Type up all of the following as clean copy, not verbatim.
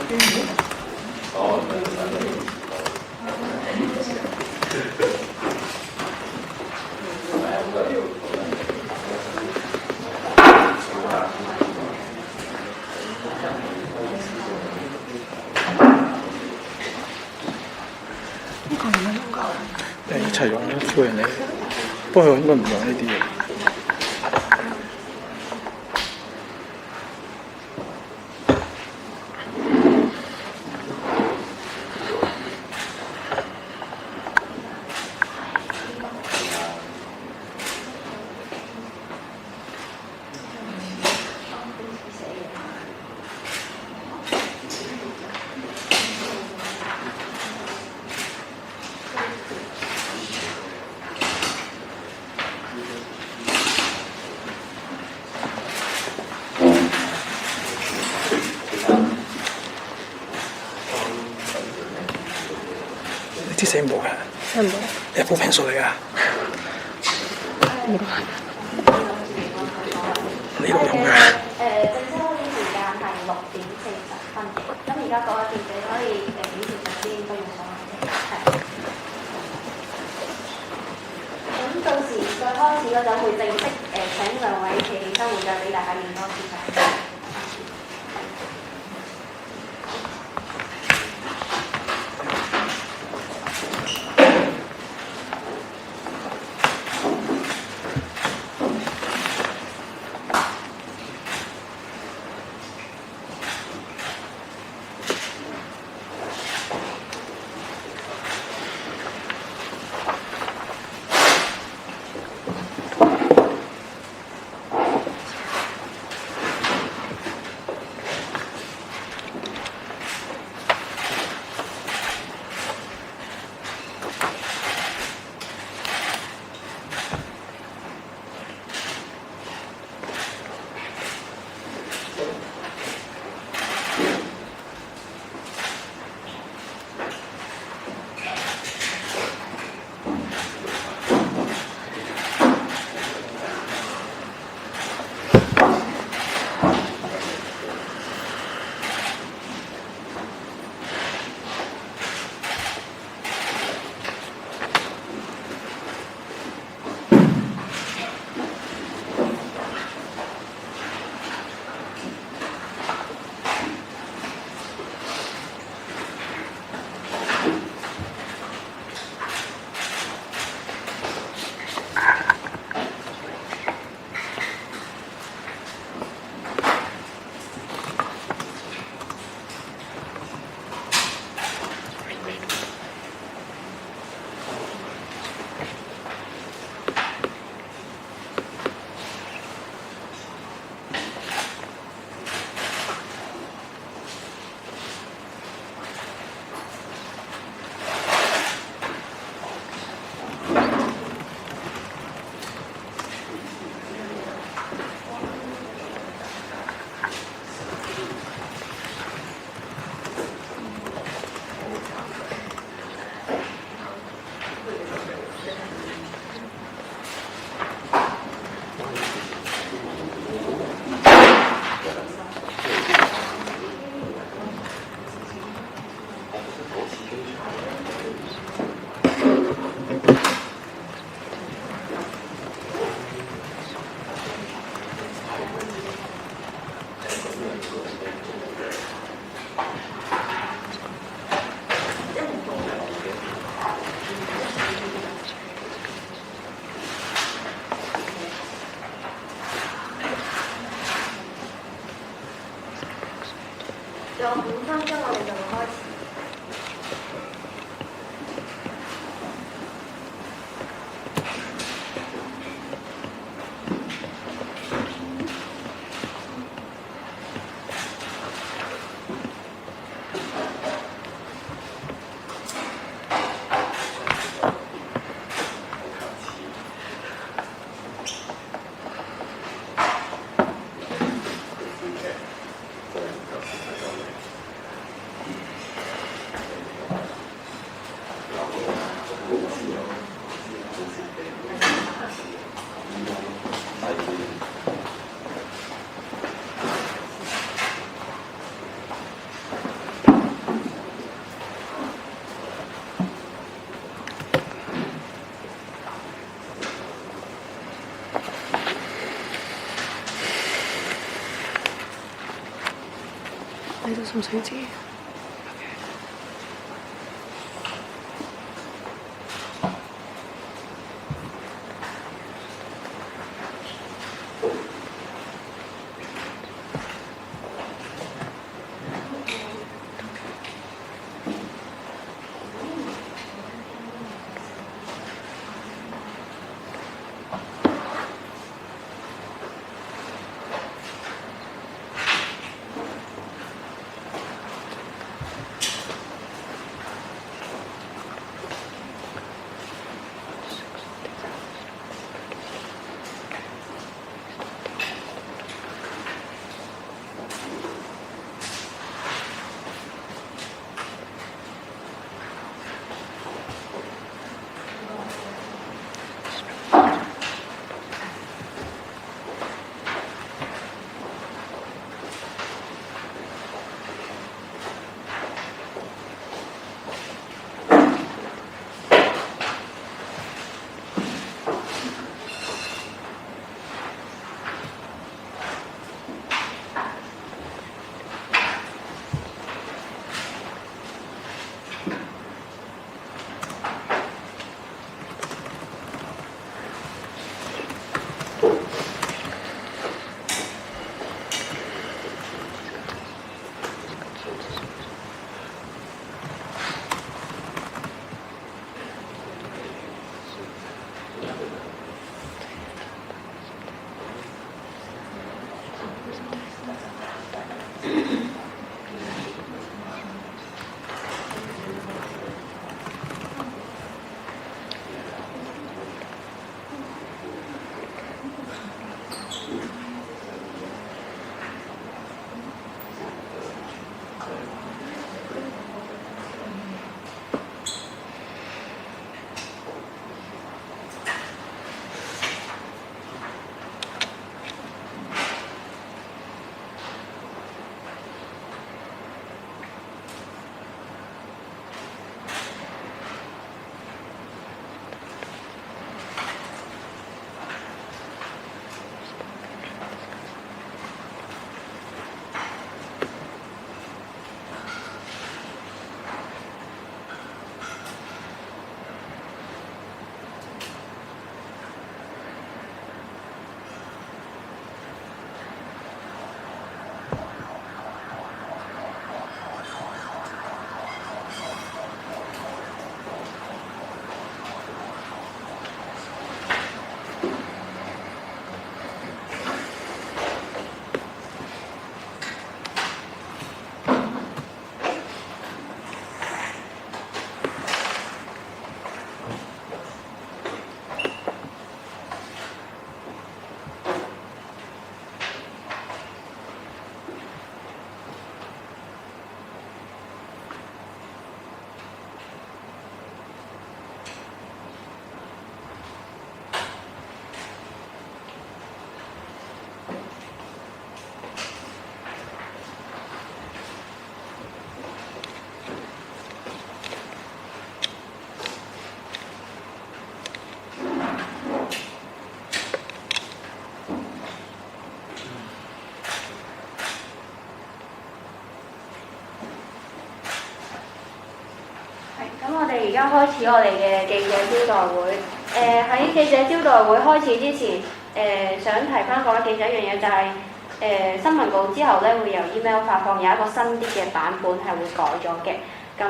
一齊用咯，歡迎你。不過佢應該唔用呢啲嘢。啲寫唔到嘅，寫唔到。你係鋪平數嚟㗎？呢度用㗎。正式開始時間係6:40，咁而家各位記者可以顯示上啲都用上嘅，咁到時再開始嗰陣會正式請兩位企起身會再俾大家驗多次嘅。仲有5分鐘，我哋就會開始。使唔使知？咁我哋而家開始我哋嘅記者招待會。喺記者招待會開始之前，想提翻各位記者一樣嘢，就係新聞稿之後咧會由 email 發放，有一個新啲嘅版本係會改咗嘅。咁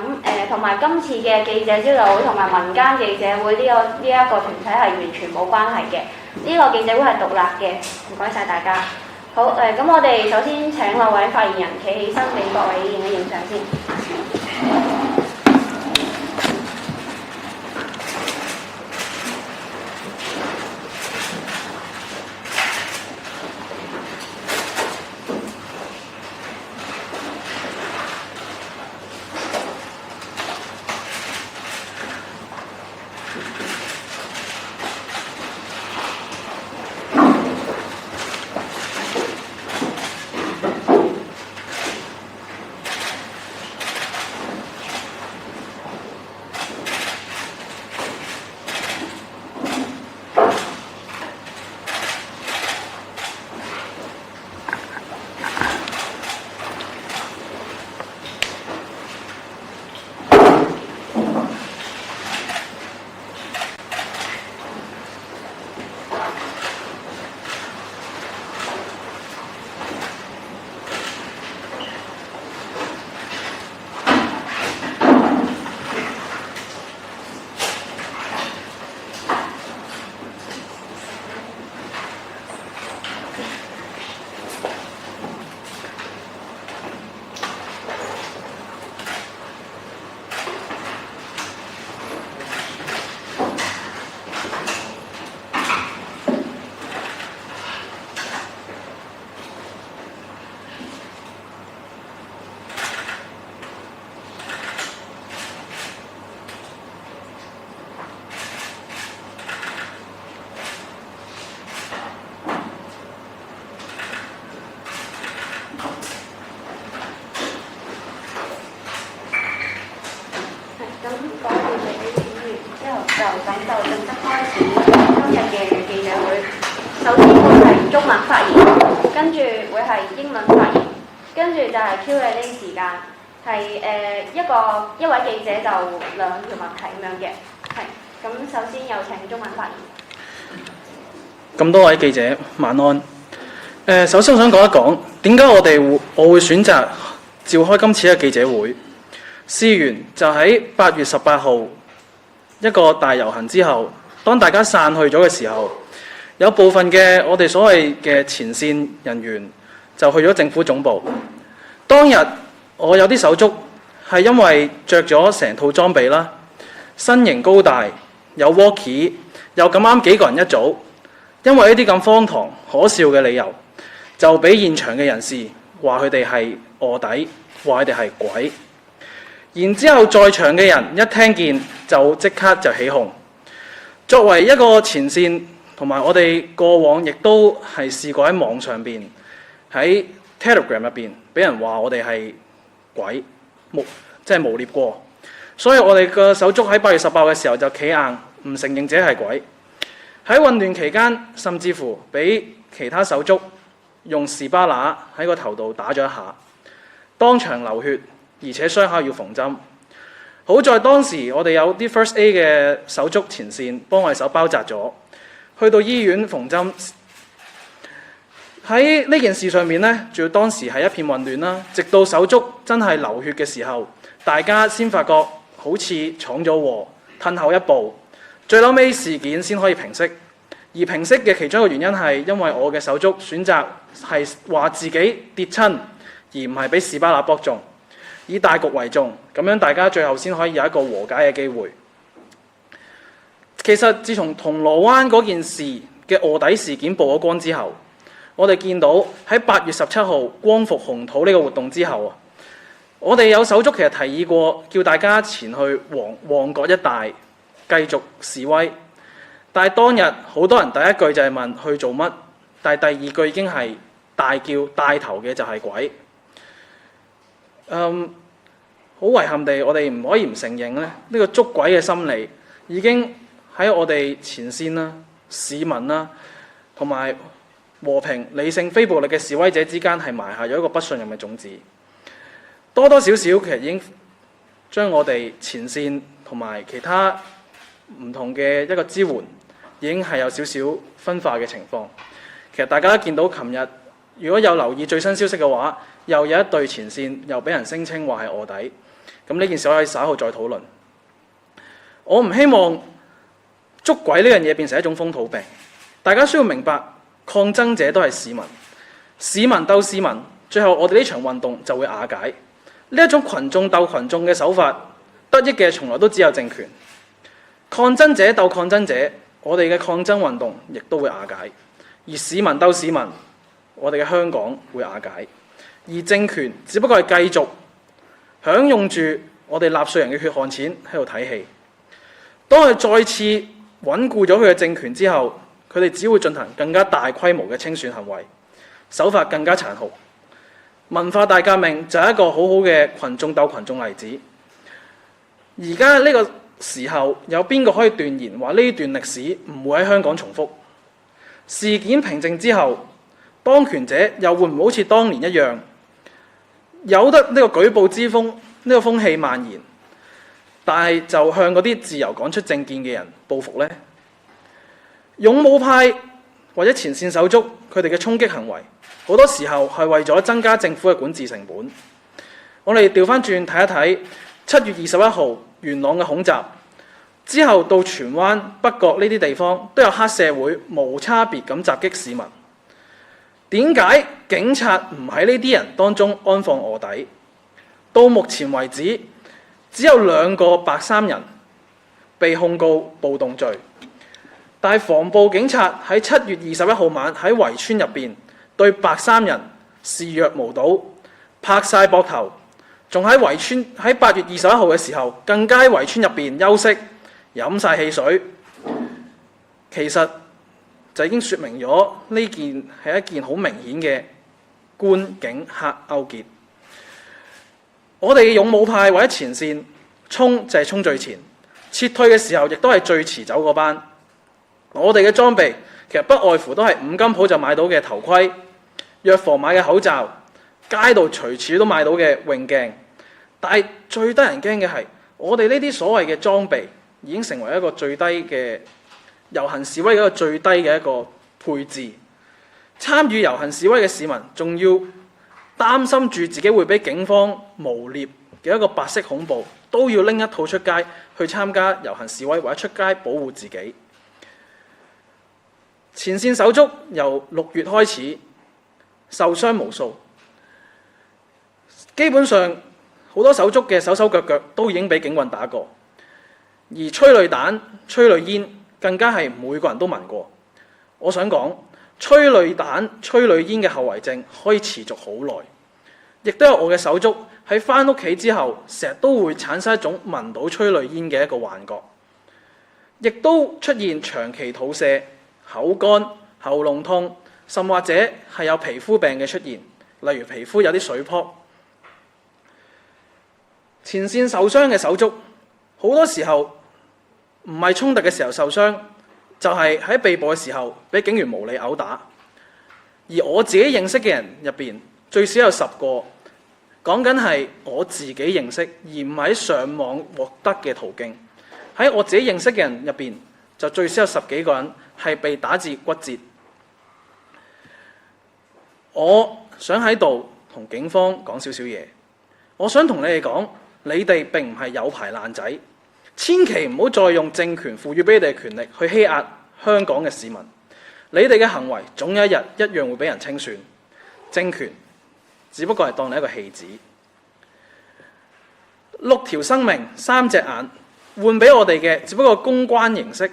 同埋今次嘅記者招待會同埋民間記者會呢一個團體係完全冇關係嘅。呢個記者會係獨立嘅。唔該晒大家。好咁我哋首先請兩位發言人企起身俾各位影一影相先。就正式開始今日嘅記者會。首先會係中文發言，跟住會係英文發言，跟住就係 Q&A 時間，係一位記者就2條問題咁樣嘅。係，咁首先有請中文發言。咁多位記者晚安。首先我想講一講點解我會選擇召開今次嘅記者會。事緣就喺8月18號一個大遊行之後，當大家散去咗嘅時候，有部分嘅我哋所謂嘅前線人員就去咗政府總部。當日我有啲手足係因為着咗成套裝備啦，身形高大，有 walkie， 又咁啱幾個人一組，因為呢啲咁荒唐可笑嘅理由，就俾現場嘅人士話佢哋係臥底，話佢哋係鬼。然之後在場嘅人一聽見就即刻就起哄。作為一個前線，同埋我哋過往亦都係試過喺網上邊，喺 Telegram 入邊俾人話我哋係鬼，即係誣衊過。所以我哋嘅手足喺8月18號嘅時候就企硬，唔承認自己係鬼。喺混亂期間，甚至乎俾其他手足用士巴拿喺個頭度打咗一下，當場流血，而且傷口要縫針。好在當時我哋有啲 First A 嘅手足前線幫我哋手包紮咗，去到醫院縫針。喺呢件事上面呢，仲要當時係一片混亂啦。直到手足真係流血嘅時候，大家先發覺好似闖咗禍，褪後一步，最後尾事件先可以平息。而平息嘅其中一個原因係因為我嘅手足選擇係話自己跌親，而唔係俾士巴拿搏中，以大局為重，咁樣大家最後先可以有一個和解嘅機會。其實自從銅鑼灣嗰件事嘅臥底事件曝咗光之後，我哋見到喺8月17號光復紅土呢個活動之後啊，我哋有手足其實提議過叫大家前去旺角一帶繼續示威，但係當日好多人第一句就係問去做乜，但係第二句已經係大叫帶頭嘅就係鬼。好遺憾地，我哋唔可以唔承認呢個捉鬼嘅心理已經喺我哋前線啦、市民啦，同埋和平、理性、非暴力嘅示威者之間係埋下咗一個不信任嘅種子。多多少少其實已經將我哋前線同埋其他唔同嘅一個支援已經係有少少分化嘅情況。其實大家都見到，琴日如果有留意最新消息嘅話，又有一隊前線又俾人聲稱話係臥底。咁呢件事可以稍後再討論。我唔希望捉鬼呢樣嘢變成一種風土病。大家需要明白，抗爭者都係市民，市民鬥市民，最後我哋呢場運動就會瓦解。呢一種群眾鬥群眾嘅手法，得益嘅從來都只有政權。抗爭者鬥抗爭者，我哋嘅抗爭運動亦都會瓦解。而市民鬥市民，我哋嘅香港會瓦解。而政權只不過係繼續享用住我哋納稅人嘅血汗錢喺度睇戲。當佢再次穩固咗佢嘅政權之後，佢哋只會進行更加大規模嘅清算行為，手法更加殘酷。文化大革命就係一個好好嘅群眾鬥群眾例子。而家呢個時候，有邊個可以斷言話呢段歷史唔會喺香港重複？事件平靜之後，當權者又會唔會好似當年一樣，有得呢個舉報之風，呢個風氣蔓延，但係就向嗰啲自由講出政見嘅人報復呢？勇武派或者前線手足，佢哋嘅衝擊行為好多時候係為咗增加政府嘅管治成本。我哋調翻轉睇一睇7月21號元朗嘅恐襲之後，到荃灣、北角呢啲地方都有黑社會無差別咁襲擊市民。點解警察唔喺呢啲人當中安放臥底？到目前為止，只有2個白衫人被控告暴動罪。但係防暴警察喺7月21號晚喺圍村入邊對白衫人視若無睹，拍晒膊頭，仲喺圍村喺8月21號嘅時候更加喺圍村入邊休息，飲晒汽水。其實就已經説明咗呢件係一件好明顯嘅官警黑勾結。我哋嘅勇武派或者前線衝就係衝最前，撤退嘅時候亦都係最遲走嗰班。我哋嘅裝備其實不外乎都係五金鋪就買到嘅頭盔、藥房買嘅口罩、街道隨處都買到嘅泳鏡。但係最得人驚嘅係，我哋呢啲所謂嘅裝備已經成為一個最低嘅遊行示威嘅一個最低嘅一個配置。參與遊行示威嘅市民仲要擔心住自己會俾警方誣衊嘅一個白色恐怖，都要拎一套出街去參加遊行示威或者出街保護自己。前線手足由6月開始受傷無數，基本上好多手足嘅手手腳腳都已經俾警棍打過，而催淚彈、催淚煙更加係每個人都聞過。我想講，催淚彈、催淚煙嘅後遺症可以持續好耐，亦都有我嘅手足喺返屋企之後，成日都會產生一種聞到催淚煙嘅一個幻覺，亦都出現長期肚瀉、口乾、喉嚨痛，甚或者係有皮膚病嘅出現，例如皮膚有啲水泡。前線受傷嘅手足好多時候唔係衝突嘅時候受傷，就係喺被捕嘅時候俾警員無理毆打。而我自己認識嘅人入邊最少有10個，講緊係我自己認識，而唔係喺上網獲得嘅途徑。喺我自己認識嘅人入邊，就最少有10幾個人係被打至骨折。我想喺度同警方講少少嘢，我想同你哋講，你哋並唔係有牌爛仔，千祈唔好再用政權賦予俾你哋嘅權力去欺壓香港嘅市民。你哋嘅行為總有一日一樣會俾人清算，政權只不過係當你一個戲子。6條生命3隻眼換俾我哋嘅只不過公關形式，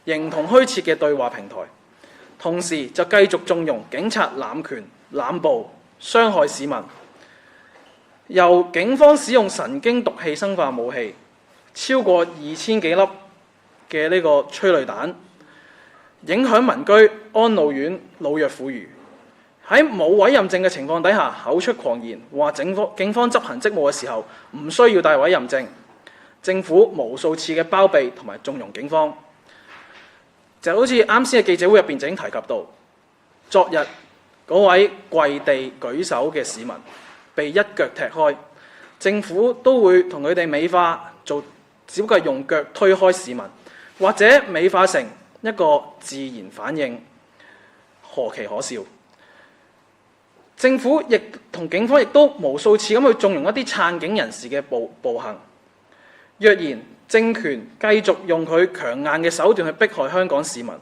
形同虛設嘅對話平台，同時就繼續縱容警察濫權濫暴傷害市民。由警方使用神經毒氣生化武器超過2000幾粒嘅呢個催淚彈，影響民居、安老院、老弱婦孺。喺冇委任證嘅情況底下，口出狂言，話警方執行職務嘅時候唔需要帶委任證。政府無數次嘅包庇同埋縱容警方，就好似啱先嘅記者會入邊就已經提及到，昨日嗰位跪地舉手嘅市民被一腳踢開，政府都會同佢哋美化做，只不過係用腳推開市民，或者美化成一個自然反應，何其可笑！政府亦同警方亦都無數次咁去縱容一啲撐警人士嘅暴行。若然政權繼續用佢強硬嘅手段去迫害香港市民，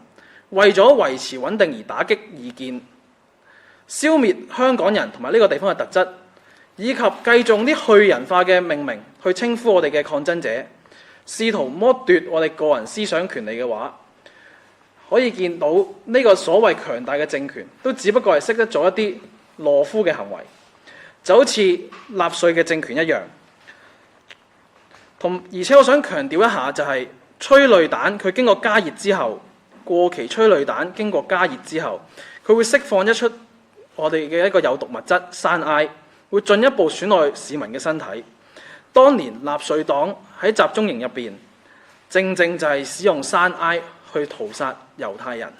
為咗維持穩定而打擊異見，消滅香港人同埋呢個地方嘅特質，以及繼續用啲去人化嘅命名去稱呼我哋嘅抗爭者，試圖剝奪我哋個人思想權利嘅話，可以見到呢個所謂強大嘅政權都只不過係識得做一啲懦夫嘅行為，就好似納粹嘅政權一樣。而且我想強調一下，就係催淚彈佢經過加熱之後，過期催淚彈經過加熱之後，佢會釋放一出我哋嘅一個有毒物質山埃，會進一步損害市民嘅身體。當年納粹黨喺集中營入邊，正正就係使用山埃去屠殺猶太人。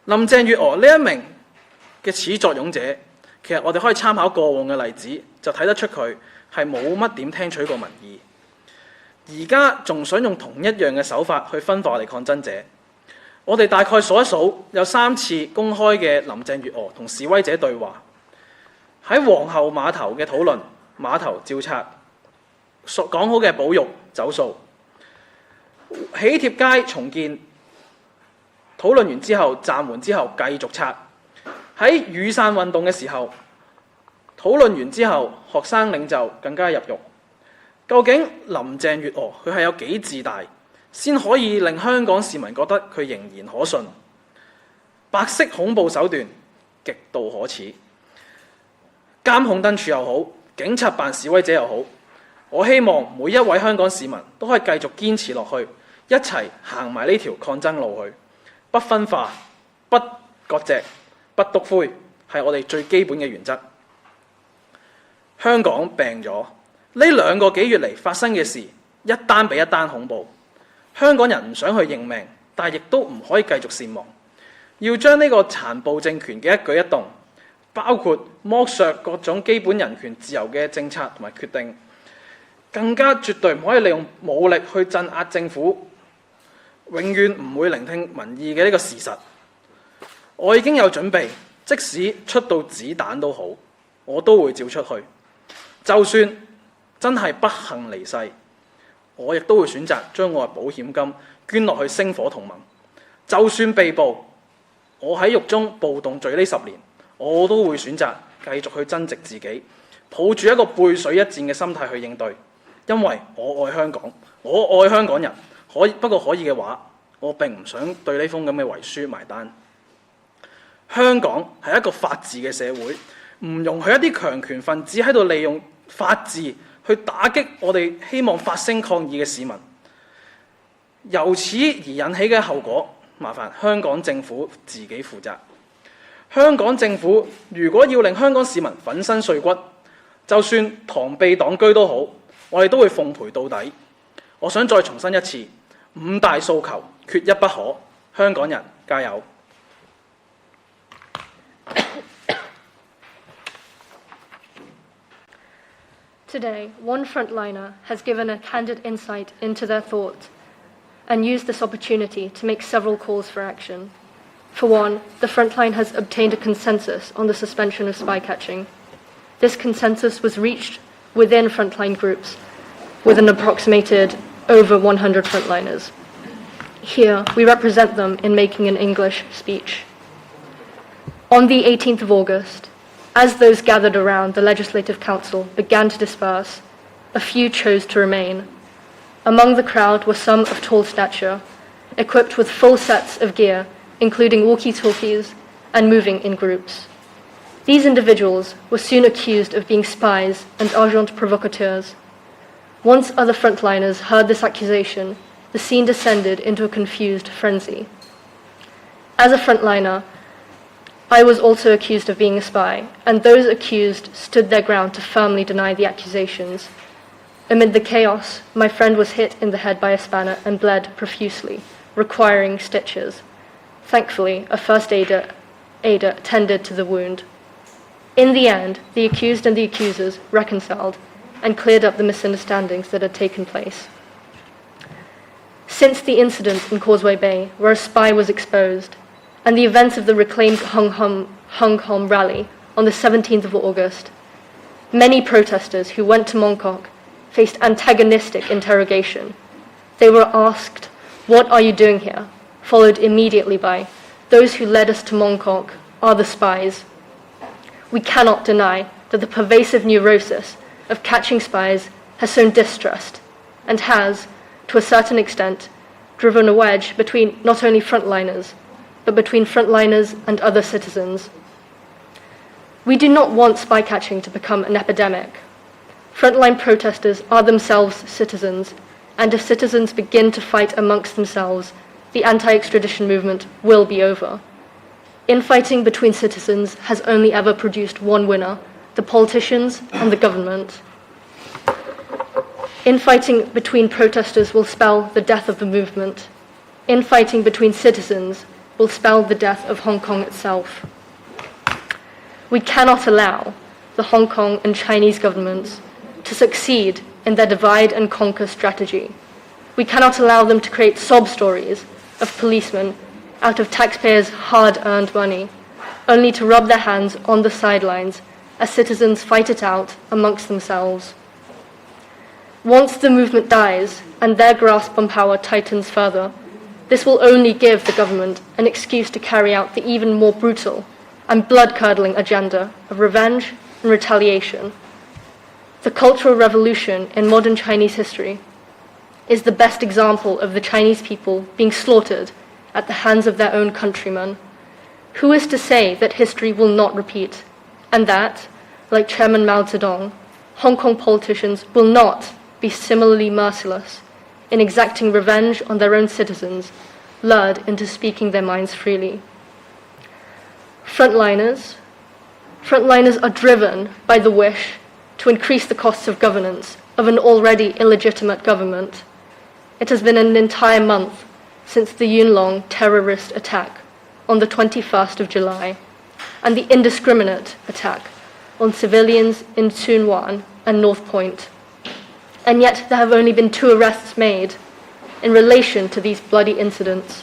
林鄭月娥呢一名嘅始作俑者，其實我哋可以參考過往嘅例子，就睇得出佢係冇乜點聽取過民意，而家仲想用同一樣嘅手法去分化我哋抗爭者。我哋大概數一數，有3次公開嘅林鄭月娥同示威者對話。喺皇后碼頭嘅討論，碼頭照拆，講好嘅保育走數，喜帖街重建，討論完之後暫緩之後繼續拆。喺雨傘運動嘅時候，討論完之後，學生領袖更加入獄。究竟林鄭月娥佢係有幾自大，先可以令香港市民覺得佢仍然可信？白色恐怖手段極度可恥，監控燈柱又好，警察扮示威者又好，我希望每一位香港市民都可以繼續堅持落去，一齊行埋呢條抗爭路去，不分化、不割席、不篤灰，係我哋最基本嘅原則。香港病咗，呢2個幾月嚟發生嘅事，一單比一單恐怖。香港人唔想去認命，但係亦都唔可以繼續善忘，要將呢個殘暴政權嘅一舉一動，包括剝削各種基本人權自由嘅政策同埋決定，更加絕對唔可以利用武力去鎮壓政府，永遠唔會聆聽民意嘅呢個事實。我已經有準備，即使出到子彈都好，我都會照出去。就算真係不幸離世，我亦都會選擇將我嘅保險金捐落去星火同盟。就算被捕，我喺獄中暴動罪呢10年，我都會選擇繼續去增值自己，抱住一個背水一戰嘅心態去應對，因為我愛香港，我愛香港人。不過可以嘅話，我並唔想對呢封咁嘅遺書埋單。香港係一個法治嘅社會，唔容許一啲強權分子喺度利用法治去打擊我哋希望發聲抗議嘅市民。由此而引起嘅後果，麻煩香港政府自己負責。香港政府如果要令香港市民粉身碎骨，就算螳臂擋車都好，我哋都會奉陪到底。我想再重申一次，5大訴求缺一不可，香港人加油！Today, one frontliner has given a candid insight into their thoughts and used this opportunity to make several calls for action. For one, the frontline has obtained a consensus on the suspension of spy catching. This consensus was reached within frontline groups, with an approximated over 100 frontliners. Here, we represent them in making an English speech. On the 18th of August, as those gathered around the Legislative Council began to disperse, a few chose to remain. Among the crowd were some of tall stature, equipped with full sets of gear, including walkie-talkies, and moving in groups. These individuals were soon accused of being spies and agents provocateurs. Once other frontliners heard this accusation, the scene descended into a confused frenzy. As a frontliner, I was also accused of being a spy, and those accused stood their ground to firmly deny the accusations. Amid the chaos, my friend was hit in the head by a spanner and bled profusely, requiring stitches. Thankfully, a first aider tended to the wound. In the end, the accused and the accusers reconciled and cleared up the misunderstandings that had taken place. Since the incident in Causeway Bay, where a spy was exposed, and the events of the reclaimed Hung Hom rally on the 17th of August, many protesters who went to Mongkok faced antagonistic interrogation. They were asked, "What are you doing here?" followed immediately by, "Those who led us to Mongkok are the spies." We cannot deny that the pervasive neurosis of catching spies has sown distrust and has, to a certain extent, driven a wedge between not only frontliners, but between frontliners and other citizens. We do not want spy catching to become an epidemic. Frontline protesters are themselves citizens, and if citizens begin to fight amongst themselves, the anti-extradition movement will be over. Infighting between citizens has only ever produced one winner: the politicians and the government. Infighting between protesters will spell the death of the movement. Infighting between citizens will spell the death of Hong Kong itself. We cannot allow the Hong Kong and Chinese governments to succeed in their divide and conquer strategy. We cannot allow them to create sob stories of policemen out of taxpayers' hard-earned money, only to rub their hands on the sidelines as citizens fight it out amongst themselves. Once the movement dies and their grasp on power tightens further, this will only give the government an excuse to carry out the even more brutal and blood-curdling agenda of revenge and retaliation. The Cultural Revolution in modern Chinese history is the best example of the Chinese people being slaughtered at the hands of their own countrymen. Who is to say that history will not repeat, and that, like Chairman Mao Zedong, Hong Kong politicians will not be similarly merciless in exacting revenge on their own citizens, lured into speaking their minds freely. Frontliners are driven by the wish to increase the costs of governance of an already illegitimate government. It has been an entire month since the Yunlong terrorist attack on the 21st of July and the indiscriminate attack on civilians in Sunwan and North Point. And yet there have only been 2 arrests made in relation to these bloody incidents.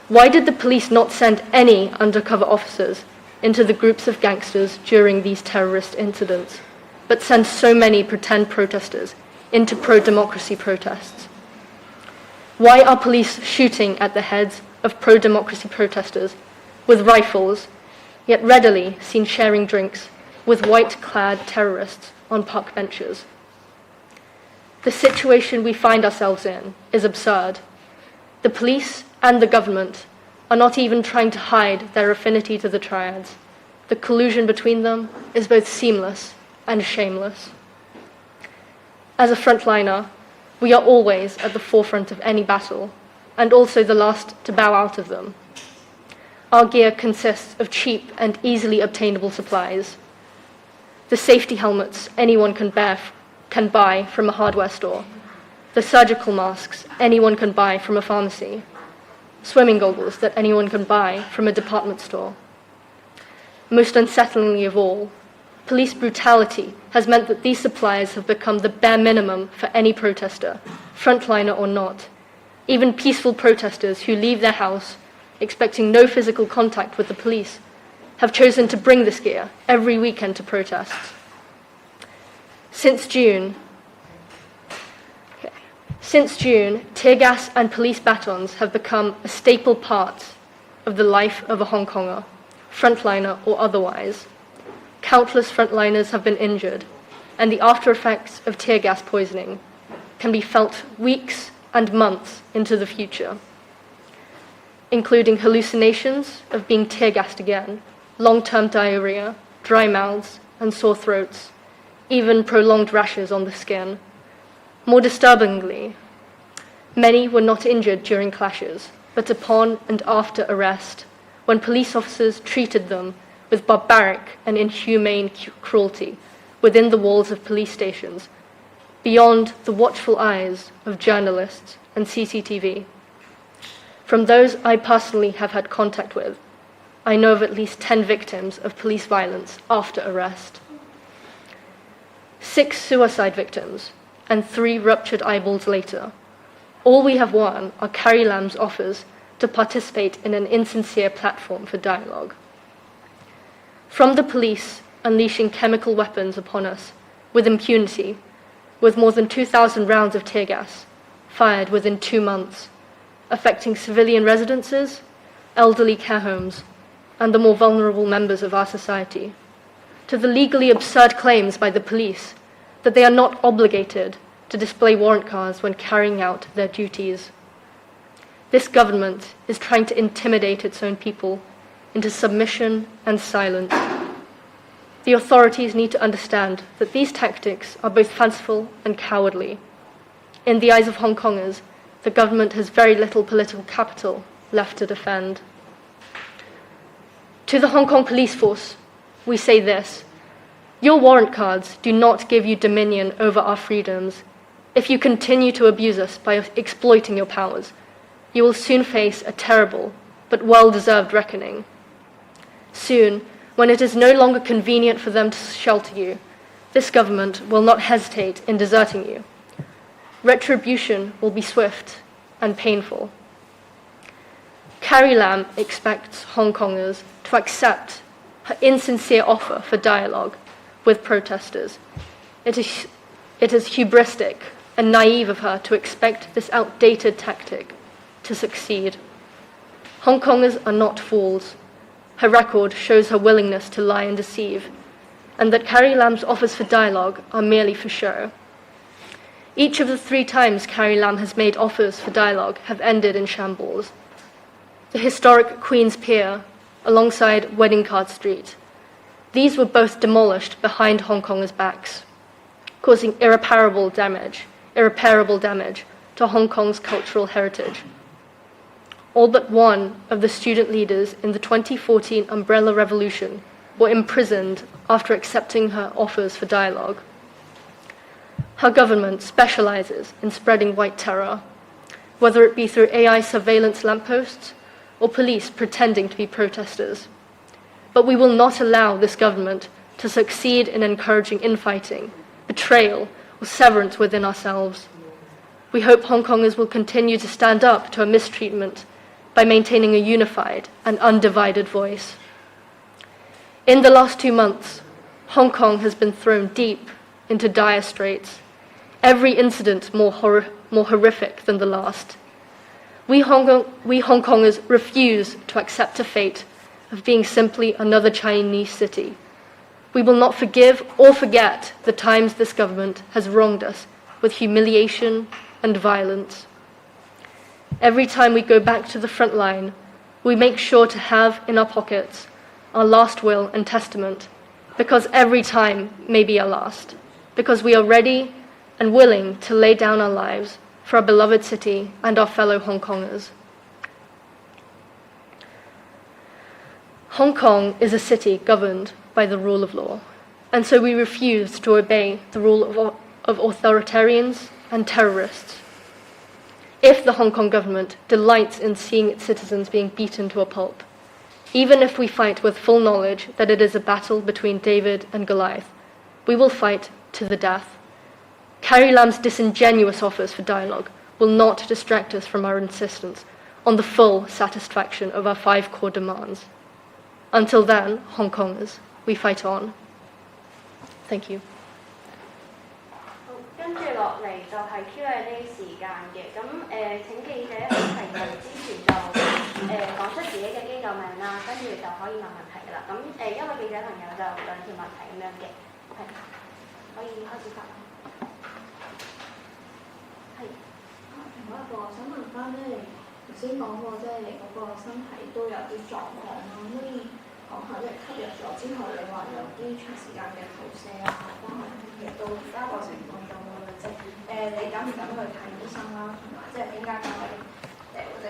Why did the police not send any undercover officers into the groups of gangsters during these terrorist incidents, but send so many pretend protesters into pro-democracy protests? Why are police shooting at the heads of pro-democracy protesters with rifles, yet readily seen sharing drinks with white-clad terrorists on park benches? The situation we find ourselves in is absurd. The police and the government are not even trying to hide their affinity to the triads. The collusion between them is both seamless and shameless. As a frontliner, we are always at the forefront of any battle, and also the last to bow out of them. Our gear consists of cheap and easily obtainable supplies. The safety helmets anyone can buy from a hardware store, the surgical masks anyone can buy from a pharmacy, swimming goggles that anyone can buy from a department store. Most unsettlingly of all, police brutality has meant that these supplies have become the bare minimum for any protester, frontliner or not. Even peaceful protesters who leave their house expecting no physical contact with the police have chosen to bring this gear every weekend to protests. Since June, tear gas and police batons have become a staple part of the life of a Hong Konger, frontliner or otherwise. Countless frontliners have been injured, and the after effects of tear gas poisoning can be felt weeks and months into the future, including hallucinations of being tear gassed again, long-term diarrhea, dry mouths, and sore throats, even prolonged rashes on the skin. More disturbingly, many were not injured during clashes, but upon and after arrest, when police officers treated them with barbaric and inhumane cruelty within the walls of police stations, beyond the watchful eyes of journalists and CCTV. From those I personally have had contact with, I know of at least 10 victims of police violence after arrest. 6 suicide victims, and 3 ruptured eyeballs later. All we have won are Carrie Lam's offers to participate in an insincere platform for dialogue. From the police unleashing chemical weapons upon us with impunity, with more than 2,000 rounds of tear gas fired within 2 months, affecting civilian residences, elderly care homes, and the more vulnerable members of our society, to the legally absurd claims by the police that they are not obligated to display warrant cards when carrying out their duties. This government is trying to intimidate its own people into submission and silence. The authorities need to understand that these tactics are both fanciful and cowardly. In the eyes of Hong Kongers, the government has very little political capital left to defend. To the Hong Kong police force, we say this: your warrant cards do not give you dominion over our freedoms. If you continue to abuse us by exploiting your powers, you will soon face a terrible but well-deserved reckoning. Soon, when it is no longer convenient for them to shelter you, this government will not hesitate in deserting you. Retribution will be swift and painful. Carrie Lam expects Hong Kongers to accept her insincere offer for dialogue with protesters. It is hubristic and naive of her to expect this outdated tactic to succeed. Hong Kongers are not fools. Her record shows her willingness to lie and deceive, and that Carrie Lam's offers for dialogue are merely for show. Each of the 3 times Carrie Lam has made offers for dialogue have ended in shambles. The historic Queen's Pier, alongside Wedding Card Street, these were both demolished behind Hong Kongers' backs, causing irreparable damage to Hong Kong's cultural heritage. All but one of the student leaders in the 2014 Umbrella Revolution were imprisoned after accepting her offers for dialogue. Her government specializes in spreading white terror, whether it be through AI surveillance lampposts or police pretending to be protesters. But we will not allow this government to succeed in encouraging infighting, betrayal, or severance within ourselves. We hope Hong Kongers will continue to stand up to a mistreatment by maintaining a unified and undivided voice. In the last 2 months, Hong Kong has been thrown deep into dire straits, every incident more horrific than the last. We Hong Kongers refuse to accept a fate of being simply another Chinese city. We will not forgive or forget the times this government has wronged us with humiliation and violence. Every time we go back to the front line, we make sure to have in our pockets our last will and testament, because every time may be our last, because we are ready and willing to lay down our lives for our beloved city and our fellow Hong Kongers. Hong Kong is a city governed by the rule of law, and so we refuse to obey the rule of authoritarians and terrorists. If the Hong Kong government delights in seeing its citizens being beaten to a pulp, even if we fight with full knowledge that it is a battle between David and Goliath, we will fight to the death. Carrie Lam's disingenuous offers for dialogue will not distract us from our insistence on the full satisfaction of our 5 core demands. Until then, Hong Kongers, we fight on. Thank you. 跟住落嚟就係 Q&A 時間嘅，咁請記者喺提問之前就講出自己嘅機構名啦，跟住就可以問問題㗎啦。咁一位記者朋友就2條問題咁樣嘅，係可以開始發問。係。另外一個想問翻咧，頭先講過即係你嗰個身體都有啲狀況啦，可以講下即係吸入咗之後，你話有啲長時間嘅肚瀉啊，包括其實到而家個情況咁樣嘅啫。你敢唔敢去睇醫生啦？同埋即係點解敢去或者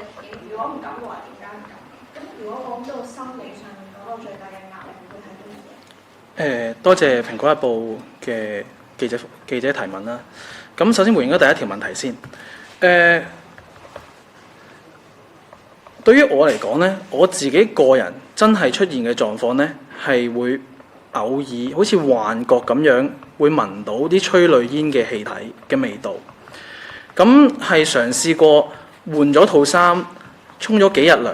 如果唔敢嘅話，點解唔敢？咁如果講到心理上面嗰個最大嘅壓力會係啲乜嘢？多謝《蘋果日報》嘅記者提問啦。咁首先回應咗第一條問題先。對於我嚟講呢，我自己個人真係出現嘅狀況呢，係會偶爾好似幻覺咁樣，會聞到啲催淚煙嘅氣體嘅味道。咁係嘗試過換咗套衫，沖咗幾日涼，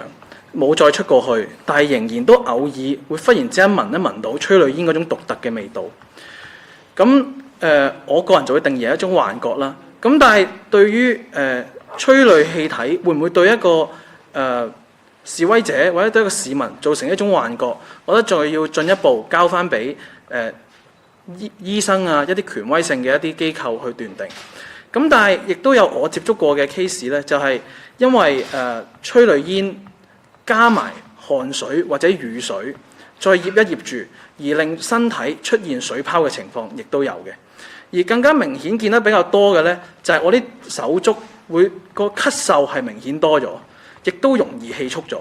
冇再出過去，但係仍然都偶爾會忽然之間聞到催淚煙嗰種獨特嘅味道。咁我個人就會定義係一種幻覺啦。咁但係對於催淚氣體會唔會對一個示威者或者對一個市民造成一種幻覺，我覺得再要進一步交翻俾醫生啊，一啲權威性嘅一啲機構去斷定。咁但係亦都有我接觸過嘅 case 咧，就係因為催淚煙加埋汗水或者雨水，再醃一醃住，而令身體出現水泡嘅情況，亦都有嘅。而更加明顯見得比較多嘅咧，就係我啲手足會個咳嗽係明顯多咗，亦都容易氣促咗。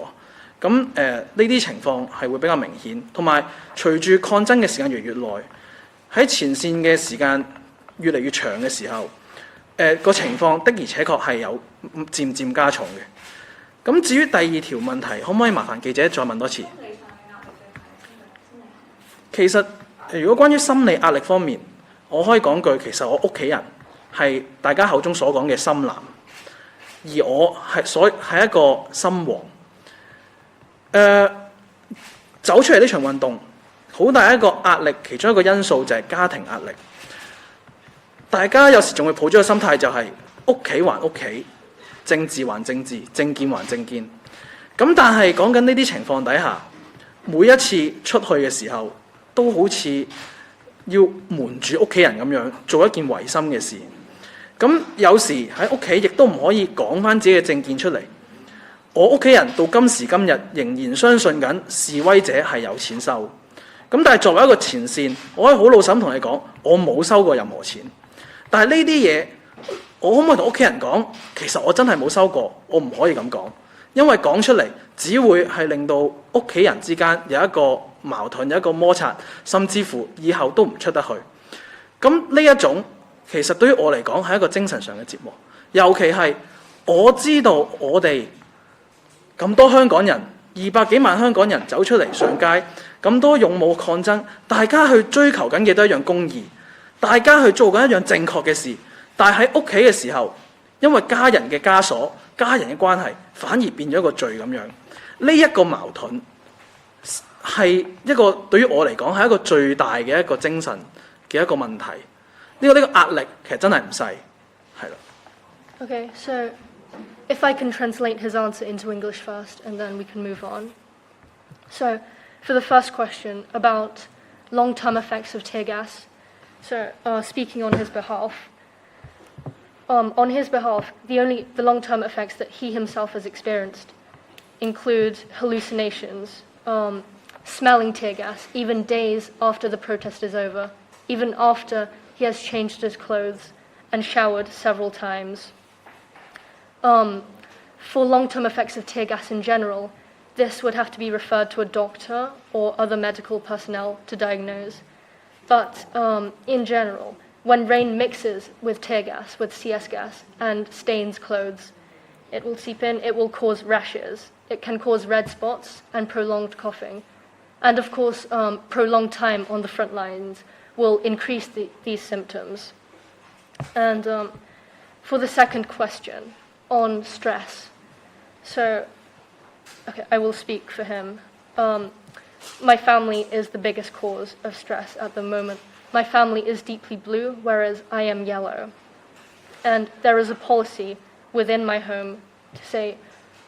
咁呢啲情況係會比較明顯，同埋隨住抗爭嘅時間越嚟越耐，喺前線嘅時間越嚟越長嘅時候，個情況的而且確係有漸漸加重嘅。咁至於第二條問題，可唔可以麻煩記者再問多次？其實如果關於心理壓力方面，我可以講句，其實我屋企人係大家口中所講嘅心藍，而我係一個心黃。走出嚟呢場運動，好大一個壓力，其中一個因素就係家庭壓力。大家有時仲會抱咗個心態，就係屋企還屋企，政治還政治，政見還政見。咁但係講緊呢啲情況底下，每一次出去嘅時候，都好似要瞞住屋企人咁樣做一件違心嘅事。咁有時喺屋企亦都唔可以講翻自己嘅政見出嚟。我屋企人到今時今日仍然相信緊示威者係有錢收。咁但係作為一個前線，我可以好老實咁同你講，我冇收過任何錢。但係呢啲嘢，我可唔可以同屋企人講？其實我真係冇收過，我唔可以咁講，因為講出嚟只會係令到屋企人之間有一個矛盾，有一個摩擦，甚至乎以後都唔出得去。咁呢一種其實對於我嚟講係一個精神上嘅折磨，尤其係我知道我哋咁多香港人200幾萬香港人走出嚟上街，咁多勇武抗爭，大家去追求緊嘅都一樣公義，大家去做緊一樣正確嘅事，但係喺屋企嘅時候，因為家人嘅枷鎖、家人嘅關係，反而變咗一個罪咁樣。呢一個矛盾係一個對於我嚟講係一個最大嘅一個精神嘅一個問題。呢個壓力其實真係唔細，係啦。Okay, so if I can translate his answer into English first, and then we can move on. So, for the first question about long-term effects of tear gas, so speaking on his behalf, the long-term effects that he himself has experienced include hallucinations, smelling tear gas, even days after the protest is over, even after he has changed his clothes and showered several times. For long-term effects of tear gas in general, this would have to be referred to a doctor or other medical personnel to diagnose. But in general, when rain mixes with tear gas, with CS gas, and stains clothes, it will seep in, it will cause rashes. It can cause red spots and prolonged coughing. And of course, prolonged time on the front lines will increase these symptoms. And for the second question, on stress. So, okay, I will speak for him. My family is the biggest cause of stress at the moment. My family is deeply blue, whereas I am yellow. And there is a policy within my home to say,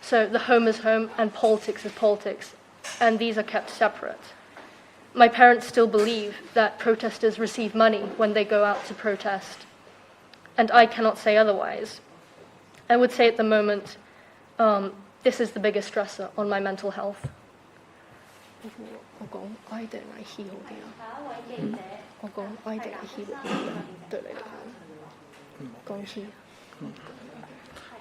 so the home is home and politics is politics, and these are kept separate. My parents still believe that protesters receive money when they go out to protest, and I cannot say otherwise. I would say at the moment, this is the biggest stressor on my mental health. 下一位記者。我講 I 定係 he 對你嚟講，講 he。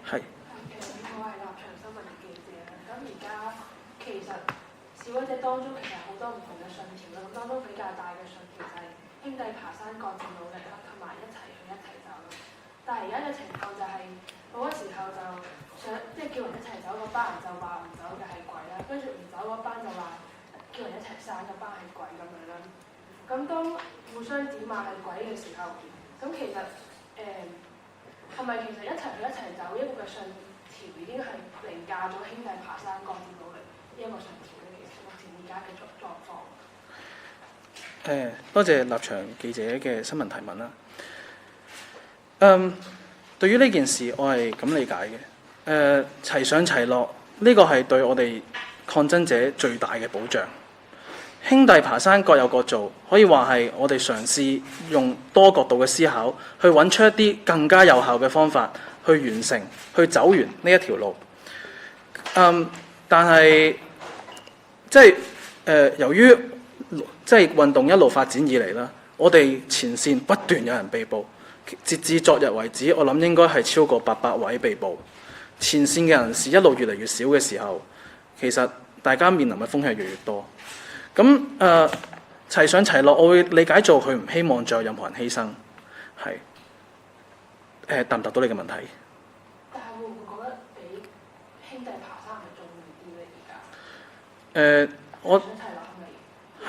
係。我係立場新聞嘅記者啦。咁而家其實示威者當中其實好多唔同嘅信條啦。咁當中比較大嘅信條就係兄弟爬山各自努力啦，同埋一齊去一齊走啦。但係而家嘅情況就係好多時候就想即係叫人一齊走嗰班人就話唔走嘅係鬼啦，跟住唔走嗰班就話叫人一齊散嗰班係鬼咁樣啦。咁當互相指罵係鬼嘅時候，咁其實係咪其實一齊去一齊走呢個嘅信條已經係凌駕咗兄弟爬山各自努力呢一個信條咧？其實目前而家嘅狀況。多謝立場記者嘅新聞提問啦。對於呢件事，我係咁理解嘅。齊上齊落，呢個係對我哋抗爭者最大嘅保障。兄弟爬山各有各做，可以話係我哋嘗試用多角度嘅思考，去揾出一啲更加有效嘅方法去完成、去走完呢一條路。但係即係由於即係運動一路發展以嚟啦，我哋前線不斷有人被捕，截至昨日為止，我諗應該係超過800位被捕。前線嘅人士一路越嚟越少嘅時候，其實大家面臨嘅風險越嚟越多。咁齊上齊落，我會理解做佢唔希望再有任何人犧牲，係答唔答到你嘅問題？但係會唔會覺得比兄弟爬山係重要啲咧？而家我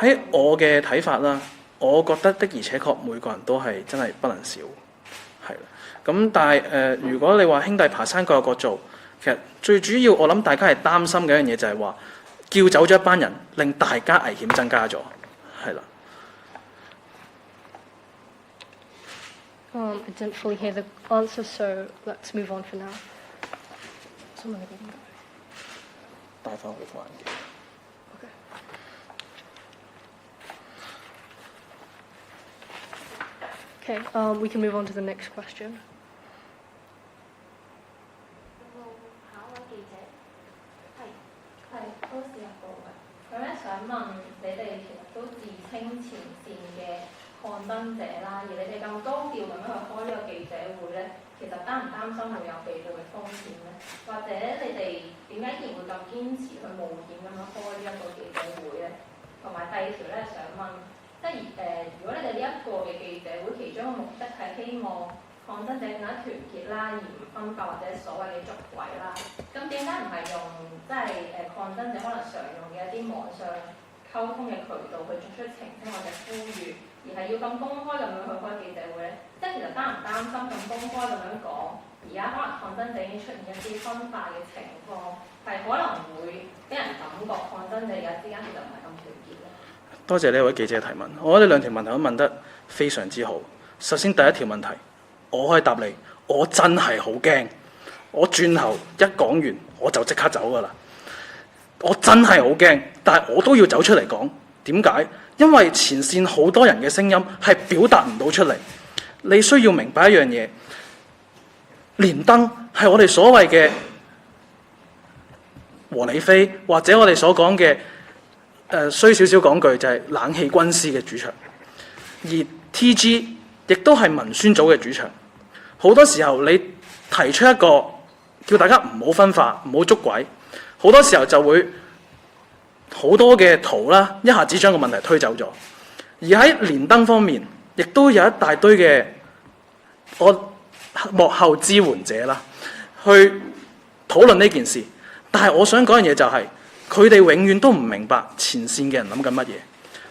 喺我嘅睇法啦，我覺得的而且確每個人都係真係不能少，係啦。咁但係如果你話兄弟爬山各有各做，其實最主要我諗大家係擔心嘅一樣嘢就係話，叫走咗一班人，令大家危險增加咗，係啦。I didn't fully hear the answer, so let's move on for now. 帶返去副眼鏡。Okay, we can move on to the next question. 下一位記者係都市日報嘅，咁咧想問你哋其實都自稱前線嘅抗爭者啦，而你哋咁高調咁樣去開呢個記者會咧，其實擔唔擔心會有被捕嘅風險咧？或者你哋點解依然會咁堅持去冒險咁樣開呢一個記者會咧？同埋第二條咧想問，即係如果你哋呢一個嘅記者會，其中一個目的係希望抗爭者更加團結啦，而唔分化或者所謂嘅捉鬼啦，咁點解唔係用即係抗爭者可能常用嘅一啲網上溝通嘅渠道去作出澄清或者呼籲，而係要咁公開咁樣去開記者會咧？即係其實擔唔擔心咁公開咁樣講，而家可能抗爭者已經出現一啲分化嘅情況，係可能會俾人感覺抗爭者而家之間其實唔係咁團結咧？多謝呢位記者嘅提問，我覺得兩條問題都問得非常之好。首先第一條問題，我可以答你，我真係好驚，我轉頭一講完我就即刻走㗎啦。我真係好驚，但係我都要走出嚟講。點解？因為前線好多人嘅聲音係表達唔到出嚟。你需要明白一樣嘢，連登係我哋所謂嘅和理非，或者我哋所講嘅衰少少講句就係冷氣軍師嘅主場，而 TG 亦都係文宣組嘅主場。好多時候你提出一個叫大家唔好分化、唔好捉鬼，好多時候就會好多嘅圖啦，一下子將個問題推走咗。而喺連登方面，亦都有一大堆嘅幕後支援者啦，去討論呢件事。但係我想講樣嘢就係，佢哋永遠都唔明白前線嘅人諗緊乜嘢。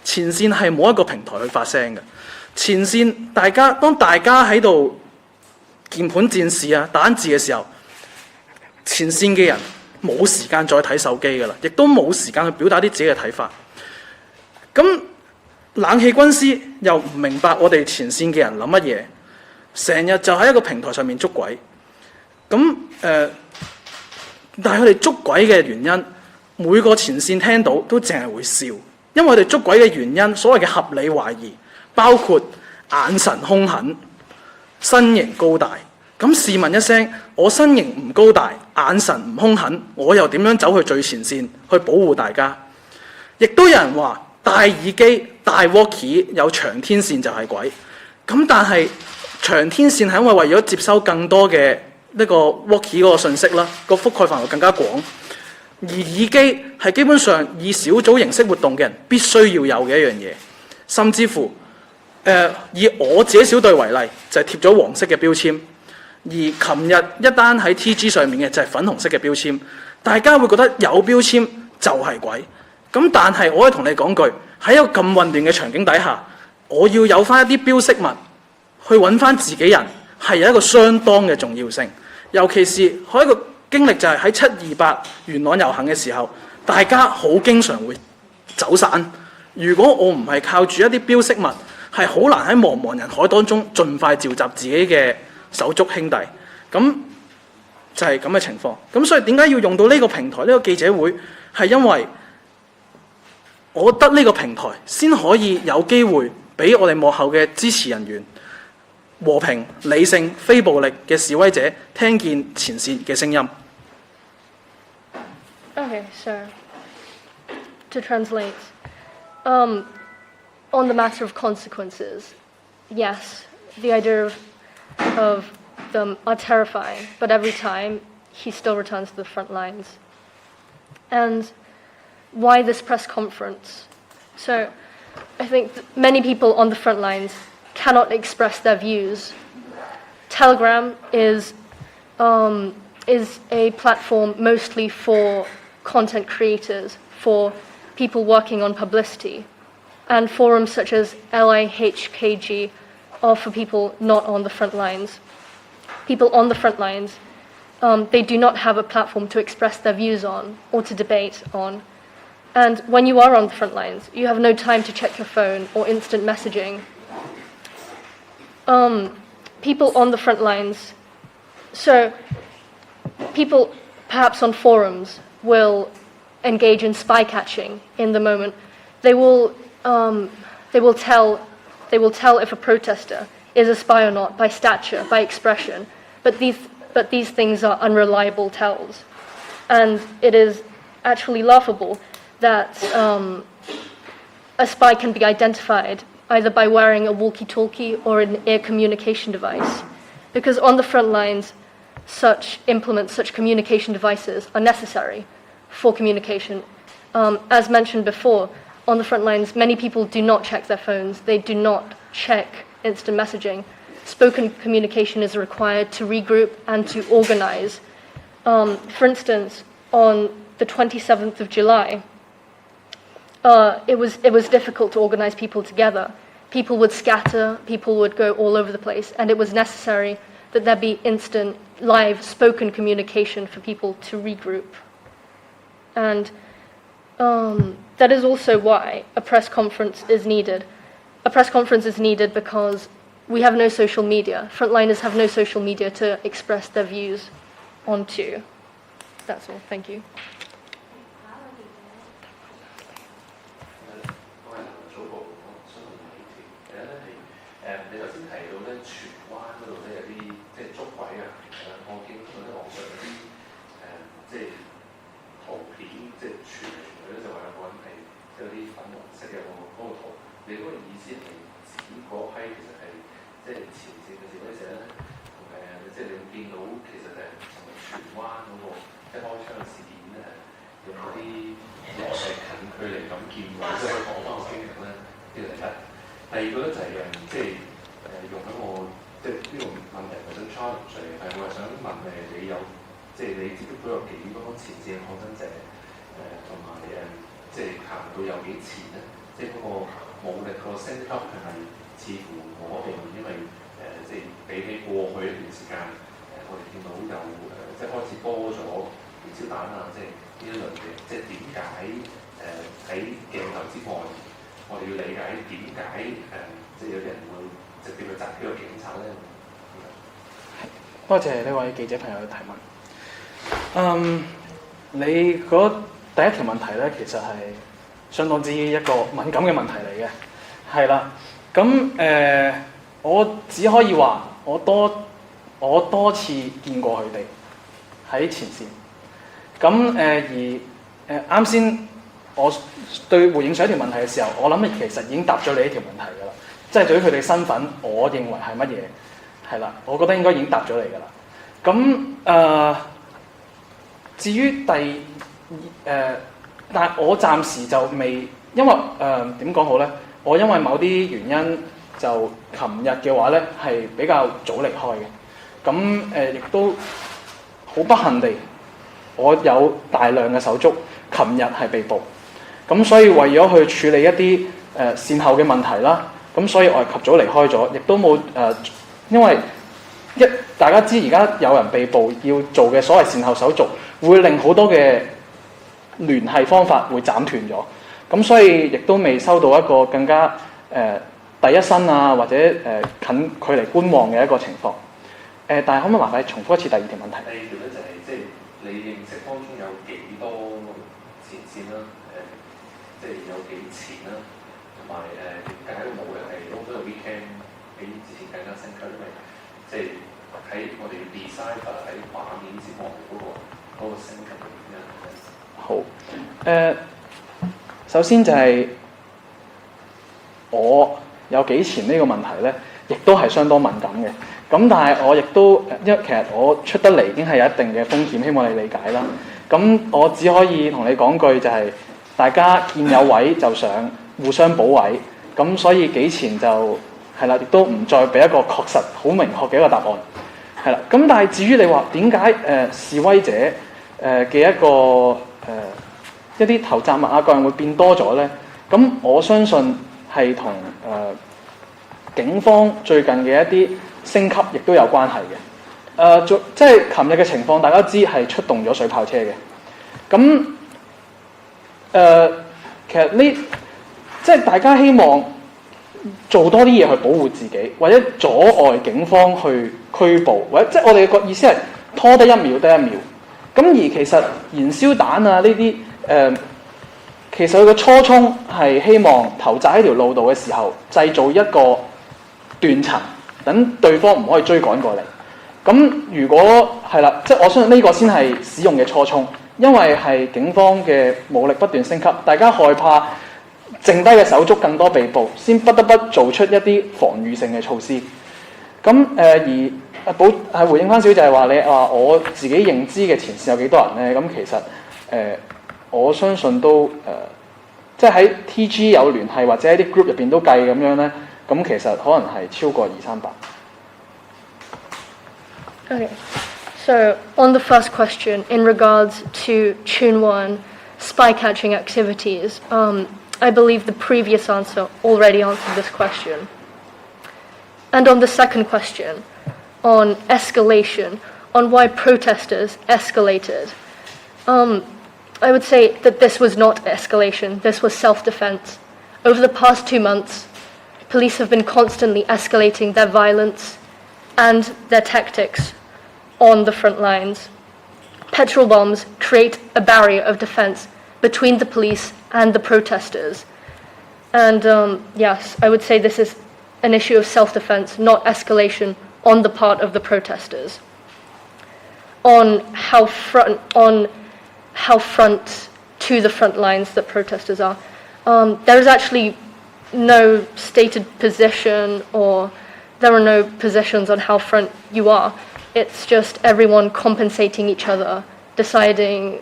前線係冇一個平台去發聲嘅。前線當大家喺度鍵盤戰士啊打字嘅時候，前線嘅人冇時間再睇手機㗎啦，亦都冇時間去表達啲自己嘅睇法。咁冷氣軍師又唔明白我哋前線嘅人諗乜嘢，成日就喺一個平台上面捉鬼。咁但係佢哋捉鬼嘅原因，每個前線聽到都淨係會笑，因為佢哋捉鬼嘅原因，所謂嘅合理懷疑，包括眼神兇狠、身形高大。咁試問一聲，我身形唔高大，眼神唔兇狠，我又點樣走去最前線去保護大家？亦都有人話戴耳機、戴 walkie 有長天線就係鬼。咁但係長天線係因為為咗接收更多嘅呢個 walkie 嗰個信息啦，個覆蓋範圍更加廣。而耳機係基本上以小組形式活動嘅人必須要有嘅一樣嘢，甚至乎以我自己小隊為例，就係貼咗黃色嘅標籤。而琴日一單喺 TG 上面嘅就係粉紅色嘅標籤，大家會覺得有標籤就係鬼。咁但係我可以同你講句，喺一個咁混亂嘅場景底下，我要有翻一啲標識物去揾翻自己人，係有一個相當嘅重要性。尤其是我一個經歷就係喺728元朗遊行嘅時候，大家好經常會走散。如果我唔係靠住一啲標識物，係好難喺茫茫人海當中盡快召集自己嘅手足兄弟。咁就係咁嘅情況。咁所以點解要用到呢個平台，呢個記者會，係因為我覺得呢個平台先可以有機會俾我哋幕後嘅支持人員、和平、理性、非暴力嘅示威者聽見前線嘅聲音。Okay, so to translate, on the matter of consequences, yes, the idea of them are terrifying, but every time he still returns to the front lines. And why this press conference? So I think many people on the front lines cannot express their views. Telegram is a platform mostly for content creators, for people working on publicity, and forums such as LIHKG are for people not on the front lines. People on the front lines, they do not have a platform to express their views on or to debate on. And when you are on the front lines, you have no time to check your phone or instant messaging. People on the front lines, so people perhaps on forums will engage in spy catching in the moment. They will tell if a protester is a spy or not by stature, by expression. But these things are unreliable tells, and it is actually laughable that a spy can be identified either by wearing a walkie-talkie or an ear communication device. because on the front lines, such implements, such communication devices are necessary for communication. As mentioned before, on the front lines, many people do not check their phones. They do not check instant messaging. Spoken communication is required to regroup and to organize. For instance, on the 27th of July, it was difficult to organize people together. People would scatter, people would go all over the place, and it was necessary that there be instant, live, spoken communication for people to regroup. And that is also why a press conference is needed. A press conference is needed because we have no social media. Frontliners have no social media to express their views onto. That's all. Thank you. 你頭先提到咧，荃灣嗰度咧有啲即係捉鬼啊！我見到喺網上有啲即係圖片，即係傳嚟傳去咧，就話有個人係有啲粉紅色嘅嗰個圖。你嗰個意思係指嗰批其實係即係前線嘅示威者咧，同即係你會見到其實係從荃灣嗰個一開槍嘅事件用嗰啲近距離咁見到，即係可以講翻個經歷咧，呢個第一。第二個咧就係即係用緊我即係呢個問題本身 challenge 嚟，係我係想問你有即係你接觸到有幾多前線嘅抗爭者同埋即係行到有幾前咧？即係嗰個武力個升級係咪似乎無可避免？因為即係比起過去一段時間我哋見到有即係開始多咗燃燒彈啊，即係呢一類嘅，即係點解喺鏡頭之外？我哋要理解點解即係有啲人會直接去襲擊個警察咧？多謝呢位記者朋友嘅提問。你嗰第一條問題咧，其實係相當之一個敏感嘅問題嚟嘅，係啦。咁我只可以話我多次見過佢哋喺前線。咁啱先。我對回應上一條問題嘅時候，我諗其實已經答咗你呢條問題㗎啦。即係對於佢哋身份，我認為係乜嘢？係啦，我覺得應該已經答咗你㗎啦。咁至於但係我暫時就未，因為點講好咧？我因為某啲原因，就琴日嘅話咧係比較早離開嘅。咁亦都好不幸地，我有大量嘅手足，琴日係被捕。咁所以為咗去處理一啲善後嘅問題啦，咁所以我係及早離開咗，亦都冇因為大家知而家有人被捕要做嘅所謂善後手續，會令好多嘅聯繫方法會斬斷咗，咁所以亦都未收到一個更加第一身啊或者近距離觀望嘅一個情況。但係可唔可以麻煩重複一次第二條問題？第二條咧就係即係你認識當中有幾多前線啦？即係有幾前啦，同埋點解個武力係好多個 weekend 比之前更加升級？因為即係喺我哋 design 喺畫面之外嗰個升級嘅原因。好，首先就係我有幾前呢個問題咧，亦都係相當敏感嘅。咁但係我亦都因為其實我出得嚟已經係有一定嘅風險，希望你理解啦。咁我只可以同你講句就係。大家見有位就想互相補位，咁所以幾前就係啦，亦都唔再俾一個確實好明確嘅一個答案，係啦。咁但係至於你話點解示威者嘅一啲投擲物啊各樣會變多咗咧？咁我相信係同警方最近嘅一啲升級亦都有關係嘅。即係琴日嘅情況，大家知係出動咗水炮車嘅，咁。其實即係大家希望做多啲嘢去保護自己，或者阻礙警方去拘捕，或者即係我哋個意思係拖得一秒得一秒。咁而其實燃燒彈啊呢啲其實佢嘅初衷係希望投擲喺條路度嘅時候，製造一個斷層，等對方唔可以追趕過嚟。咁如果係啦，即係我相信呢個先係使用嘅初衷。因為係警方嘅武力不斷升級，大家害怕剩低嘅手足更多被捕，先不得不做出一啲防禦性嘅措施。咁咁而回應翻小姐話你話我自己認知嘅前線有幾多人咧？咁其實我相信都即係喺 TG 有聯繫或者喺啲 group 入邊都計咁樣咧，咁其實可能係超過200-300。Okay, so on the first question, in regards to Chunwan spy catching activities, I believe the previous answer already answered this question. And on the second question, on escalation, on why protesters escalated, I would say that this was not escalation, this was self-defense. Over the past 2 months, police have been constantly escalating their violence and their tactics on the front lines. Petrol bombs create a barrier of defense between the police and the protesters. And yes, I would say this is an issue of self-defense, not escalation on the part of the protesters. On how front to the front lines that protesters are, there is actually no stated position, or there are no positions on how front you are. It's just everyone compensating each other, deciding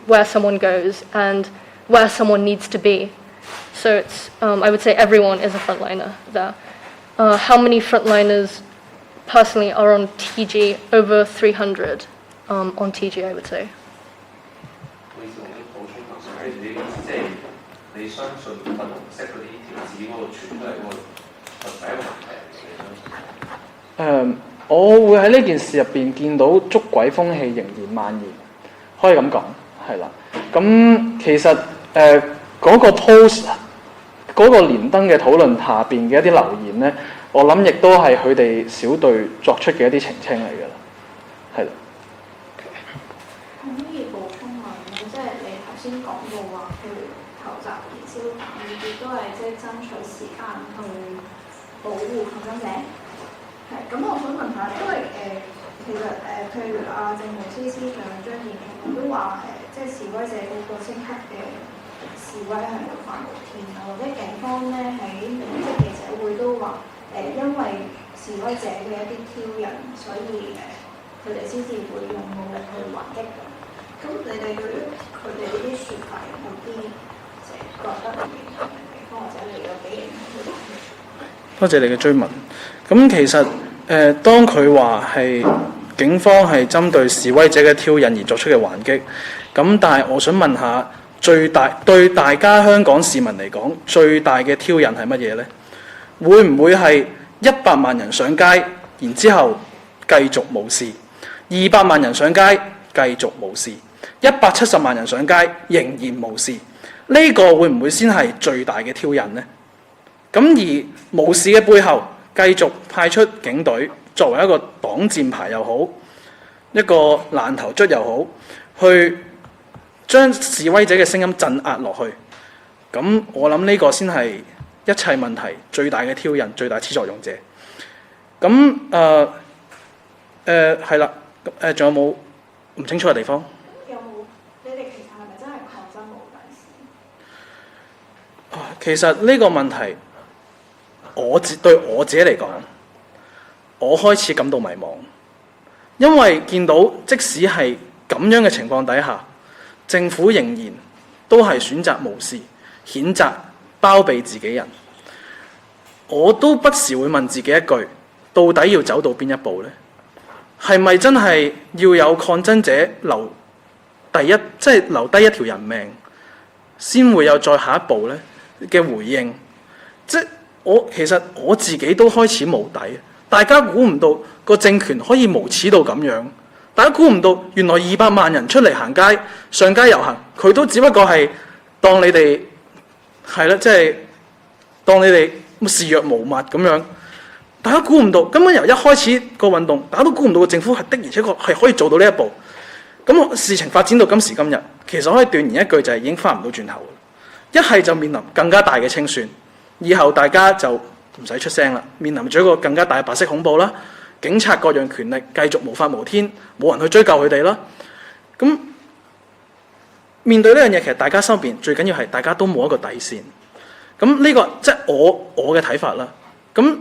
where someone goes and where someone needs to be. So it's, I would say everyone is a frontliner there. How many frontliners personally are on TG? Over 300 on TG, I would say. 我意思我補充頭先，你意思即係你相信粉紅色嗰啲條子嗰個全都係嗰個第一個問題嚟嘅。我會喺呢件事入邊見到捉鬼風氣仍然蔓延，可以咁講，係啦。咁其實嗰個 post 嗰個連登嘅討論下邊嘅一啲留言咧，我諗亦都係佢哋小隊作出嘅一啲澄清嚟㗎啦，係啦。可唔可以補充問咧？即係你頭先講到話，譬如投擲燃燒彈呢啲都係即係爭取時間去保護抗爭者。係，咁我想問下，因為其實譬如政務司司長張建宗都話即係示威者嗰個星期嘅示威係有法無天啊，或者警方咧喺即係記者會都話因為示威者嘅一啲挑釁，所以佢哋先至會用武力去還擊嘅。咁你哋對於佢哋呢啲説法有冇啲覺得唔認同嘅地方，或者你有幾認同？多謝你嘅追問。咁其實當佢話係警方係針對示威者嘅挑釁而作出嘅還擊，咁但係我想問下，對大家香港市民嚟講，最大嘅挑釁係乜嘢呢？會唔會係100萬人上街，然之後繼續無視；200萬人上街繼續無視；170萬人上街仍然無視？呢個會唔會先係最大嘅挑釁呢？咁而無視嘅背後，繼續派出警隊作為一個擋箭牌又好，一個爛頭卒又好，去將示威者嘅聲音鎮壓落去。咁我諗呢個先係一切問題最大嘅挑釁，最大始作用者。咁係啦，仲有冇唔清楚嘅地方？有冇？你哋其實係咪真係抗爭冇底線？其實呢個問題，對我自己嚟講，我開始感到迷茫，因為見到即使係咁樣嘅情況底下，政府仍然都係選擇無視、譴責、包庇自己人。我都不時會問自己一句：到底要走到邊一步呢？係咪真係要有抗爭者留低一條人命，先會有再下一步呢嘅回應？其實我自己都開始冇底，大家估唔到個政權可以無恥到咁樣，大家估唔到原來200萬人出嚟行街、上街遊行，佢都只不過係當你哋係啦，即係當你哋視若無物咁樣。大家估唔到，根本由一開始個運動，大家都估唔到個政府係的而且確係可以做到呢一步。咁事情發展到今時今日，其實可以斷言一句就係已經翻唔到轉頭。一係就面臨更加大嘅清算。以後大家就唔使出聲啦，面臨咗一個更加大嘅白色恐怖啦，警察各樣權力繼續無法無天，冇人去追究佢哋啦。咁面對呢樣嘢，其實大家心入邊最緊要係大家都冇一個底線。咁呢個即係我嘅睇法啦。咁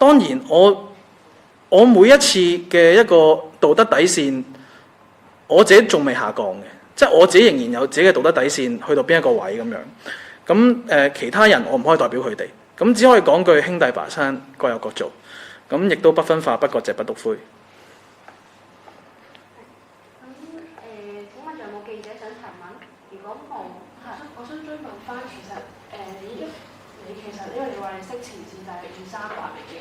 當然我每一次嘅一個道德底線，我自己仲未下降嘅，即係我自己仍然有自己嘅道德底線去到邊一個位咁樣。咁其他人我唔可以代表佢哋，咁只可以講句兄弟爬山各有各做，咁亦都不分化不割席不篤灰。請問仲有冇記者想提問？如果冇，我想追問翻，其實你其實因為你話你識前線就係238嚟嘅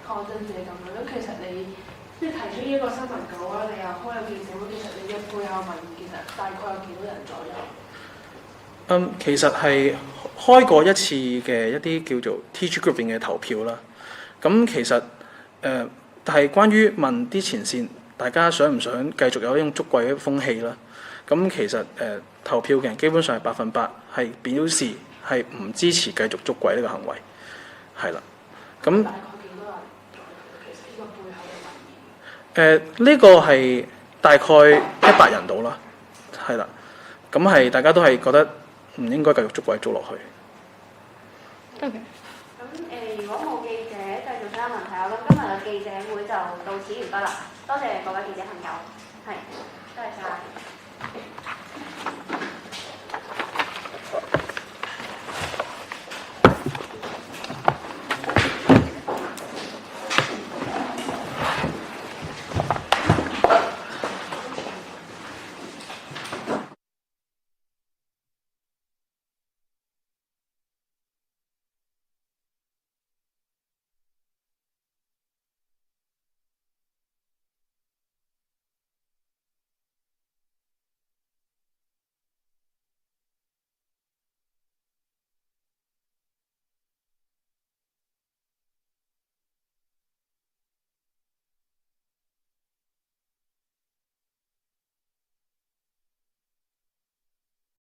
抗爭者咁樣，咁其實你即係提出呢一個新聞稿啦，你又開咗記者會，其實你嘅背後民意其實大概有幾多人左右？其實係開過一次嘅一啲叫做 TG Group 嘅投票啦。咁其實但係關於問啲前線，大家想唔想繼續有呢種捉鬼嘅風氣啦？咁其實投票嘅人基本上係100%係表示係唔支持繼續捉鬼呢個行為，係啦。咁大概幾多人？其實呢個背後嘅民意？呢個係大概100人到啦，係啦。咁係大家都係覺得唔應該繼續捉鬼捉落去。OK。咁如果冇記者繼續其他問題，我諗今日嘅記者會就到此完畢啦。多謝各位記者朋友，係，多謝晒。